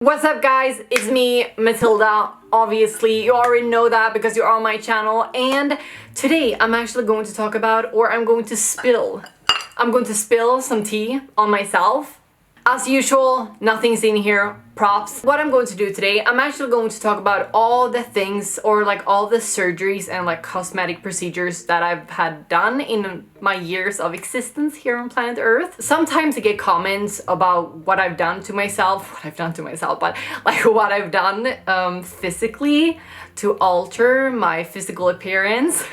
What's up guys, it's me, Mathilda. Obviously, you already know that because you're on my channel, and today I'm actually going to talk about, or I'm going to spill some tea on myself. As usual, nothing's in here, props. What I'm going to do today, I'm actually going to talk about all the things, or like all the surgeries and like cosmetic procedures that I've had done in my years of existence here on planet Earth. Sometimes I get comments about what I've done to myself, but like what I've done physically to alter my physical appearance,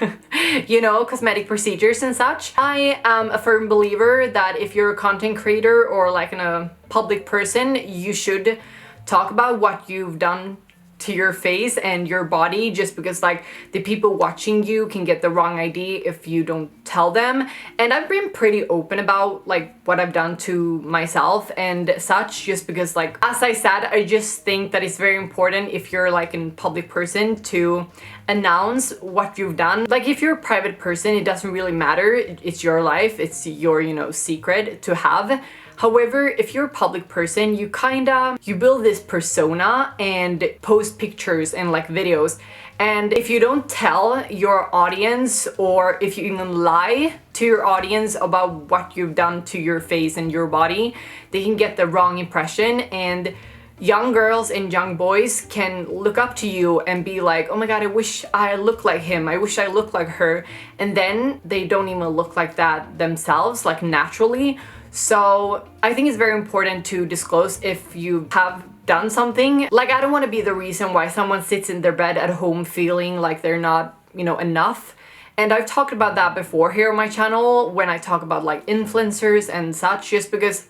you know, cosmetic procedures and such. I am a firm believer that if you're a content creator or like a public person, you should talk about what you've done to your face and your body, just because like the people watching you can get the wrong idea if you don't tell them. And I've been pretty open about like what I've done to myself and such, just because like, as I said, I just think that it's very important if you're like a public person to announce what you've done. Like if you're a private person, it doesn't really matter, it's your life, it's your, you know, secret to have. However, if you're a public person, you build this persona and post pictures and like videos. And if you don't tell your audience, or if you even lie to your audience about what you've done to your face and your body, they can get the wrong impression, and young girls and young boys can look up to you and be like, oh my god, I wish I looked like him, I wish I looked like her, and then they don't even look like that themselves, like naturally. So I think it's very important to disclose if you have done something. Like, I don't want to be the reason why someone sits in their bed at home feeling like they're not, you know, enough. And I've talked about that before here on my channel when I talk about like influencers and such, just because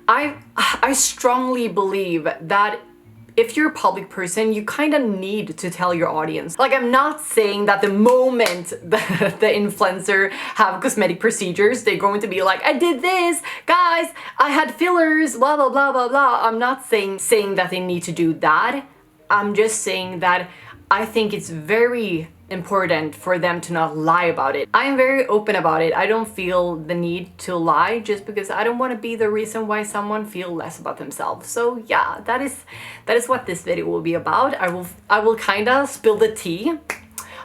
I strongly believe that if you're a public person, you kind of need to tell your audience. Like, I'm not saying that the moment the influencer have cosmetic procedures, they're going to be like, I did this, guys, I had fillers, blah, blah, blah, blah, blah. I'm not saying that they need to do that. I'm just saying that I think it's very important for them to not lie about it. I am very open about it. I don't feel the need to lie, just because I don't want to be the reason why someone feel less about themselves. So yeah, that is what this video will be about. I will kind of spill the tea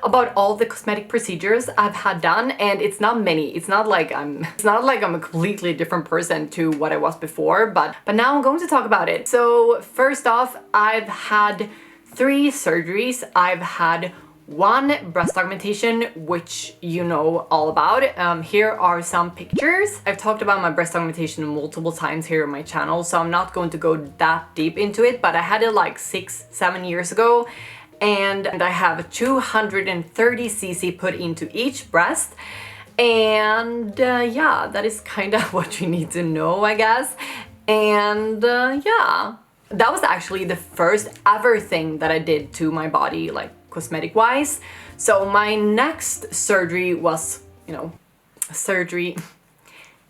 about all the cosmetic procedures I've had done, and it's not many. It's not like I'm a completely different person to what I was before, but now I'm going to talk about it. So first off, I've had 3 surgeries. I've had 1 breast augmentation, which you know all about. Here are some pictures. I've talked about my breast augmentation multiple times here on my channel, so I'm not going to go that deep into it, but I had it like 6-7 years ago, and I have 230 cc put into each breast. And yeah, that is kind of what you need to know, I guess. And yeah, that was actually the first ever thing that I did to my body, like cosmetic wise. So my next surgery was, you know, a surgery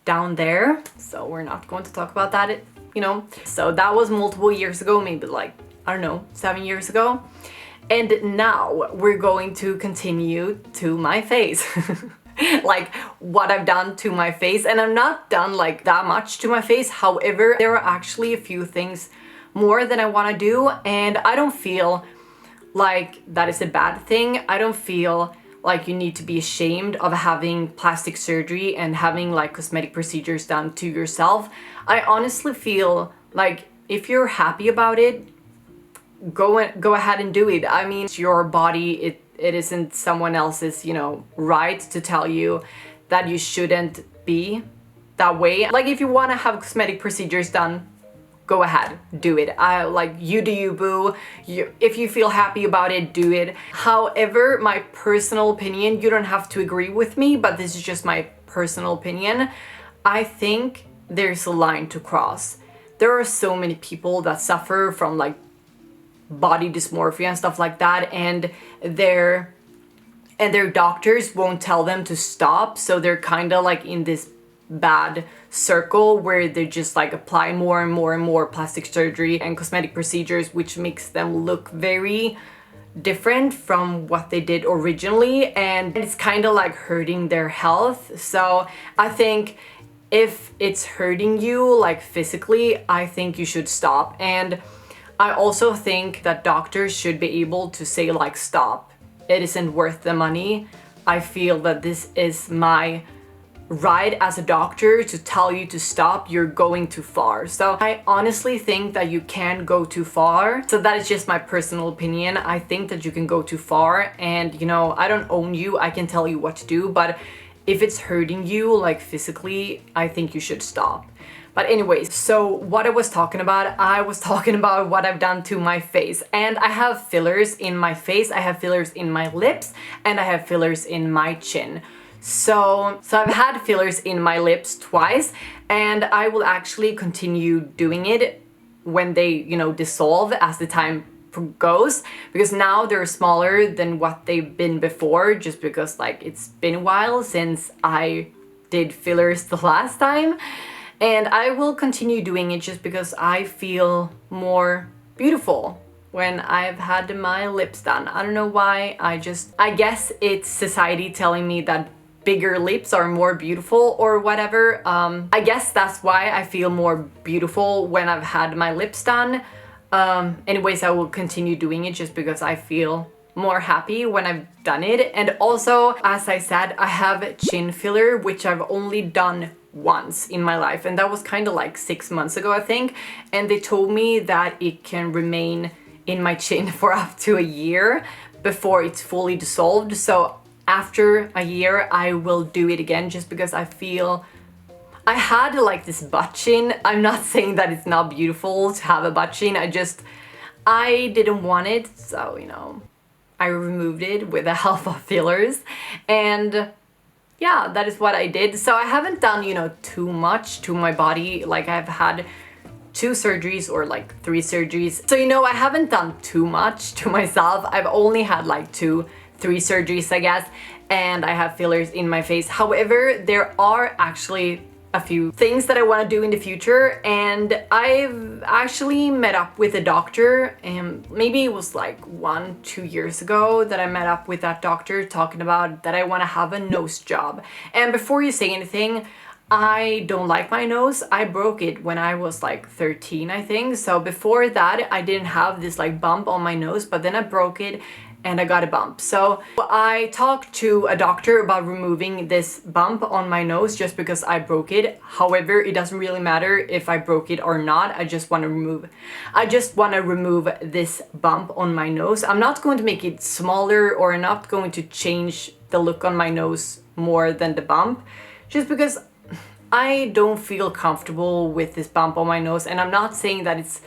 down there, so we're not going to talk about that, you know. So that was multiple years ago, maybe like, I don't know, 7 years ago. And now we're going to continue to my face. Like what I've done to my face, and I've not done like that much to my face. However, there are actually a few things more than I want to do, and I don't feel like that is a bad thing. I don't feel like you need to be ashamed of having plastic surgery and having like cosmetic procedures done to yourself. I honestly feel like if you're happy about it, go ahead and do it. I mean, it's your body. It isn't someone else's, you know, right to tell you that you shouldn't be that way. Like, if you want to have cosmetic procedures done, go ahead, do it. Like, you do you, boo. If you feel happy about it, do it. However, my personal opinion, you don't have to agree with me, but this is just my personal opinion. I think there's a line to cross. There are so many people that suffer from like body dysmorphia and stuff like that, and their doctors won't tell them to stop, so they're kind of like in this bad circle where they just like apply more and more and more plastic surgery and cosmetic procedures, which makes them look very different from what they did originally, and it's kind of like hurting their health. So I think if it's hurting you like physically, I think you should stop. And I also think that doctors should be able to say like, stop, it isn't worth the money. I feel that this is my right as a doctor to tell you to stop, you're going too far. So I honestly think that you can go too far. So that is just my personal opinion. I think that you can go too far, and you know, I don't own you, I can tell you what to do, but if it's hurting you like physically, I think you should stop. But anyways, so what I was talking about what I've done to my face. And I have fillers in my face, I have fillers in my lips, and I have fillers in my chin. So I've had fillers in my lips twice, and I will actually continue doing it when they, you know, dissolve as the time goes, because now they're smaller than what they've been before, just because like it's been a while since I did fillers the last time. And I will continue doing it just because I feel more beautiful when I've had my lips done. I don't know why, I guess it's society telling me that bigger lips are more beautiful or whatever. I guess that's why I feel more beautiful when I've had my lips done. Anyways, I will continue doing it just because I feel more happy when I've done it. And also, as I said, I have chin filler, which I've only done once in my life, and that was kind of like 6 months ago, I think. And they told me that it can remain in my chin for up to a year before it's fully dissolved. So after a year I will do it again, just because I feel I had like this butt chin. I'm not saying that it's not beautiful to have a butt chin, I didn't want it, so you know, I removed it with the help of fillers. And yeah, that is what I did. So I haven't done, you know, too much to my body. Like I've had 2 surgeries or like 3 surgeries. So you know, I haven't done too much to myself. I've only had like 2-3 surgeries, I guess, and I have fillers in my face. However, there are actually a few things that I want to do in the future, and I've actually met up with a doctor, and maybe it was like 1-2 years ago that I met up with that doctor talking about that I want to have a nose job. And before you say anything, I don't like my nose. I broke it when I was like 13, I think. So before that, I didn't have this like bump on my nose, but then I broke it and I got a bump. So I talked to a doctor about removing this bump on my nose just because I broke it. However, it doesn't really matter if I broke it or not. I just want to remove this bump on my nose. I'm not going to make it smaller, or I'm not going to change the look on my nose more than the bump, just because I don't feel comfortable with this bump on my nose. And I'm not saying that it's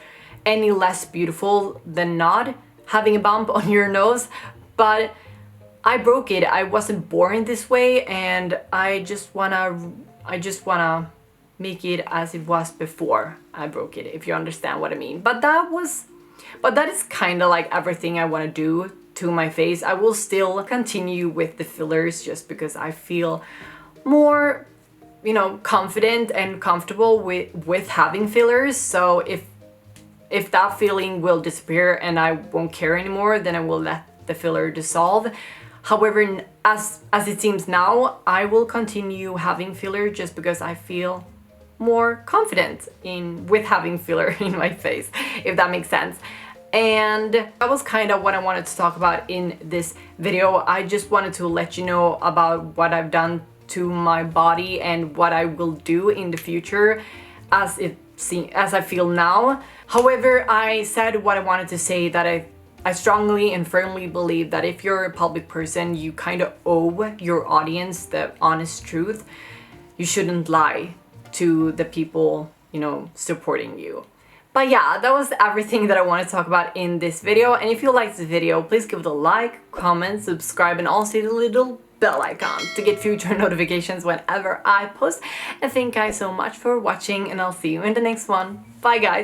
any less beautiful than not having a bump on your nose, but I broke it. I wasn't born this way, and I just wanna make it as it was before I broke it, if you understand what I mean. But that is kind of like everything I want to do to my face. I will still continue with the fillers just because I feel more, you know, confident and comfortable with having fillers. So if that feeling will disappear and I won't care anymore, then I will let the filler dissolve. However, as it seems now, I will continue having filler just because I feel more confident with having filler in my face, if that makes sense. And that was kind of what I wanted to talk about in this video. I just wanted to let you know about what I've done to my body and what I will do in the future as I feel now. However, I said what I wanted to say, that I strongly and firmly believe that if you're a public person, you kind of owe your audience the honest truth. You shouldn't lie to the people, you know, supporting you. But yeah, that was everything that I want to talk about in this video. And if you liked this video, please give it a like, comment, subscribe, and also the little bell icon to get future notifications whenever I post. And thank you guys so much for watching, and I'll see you in the next one. Bye guys!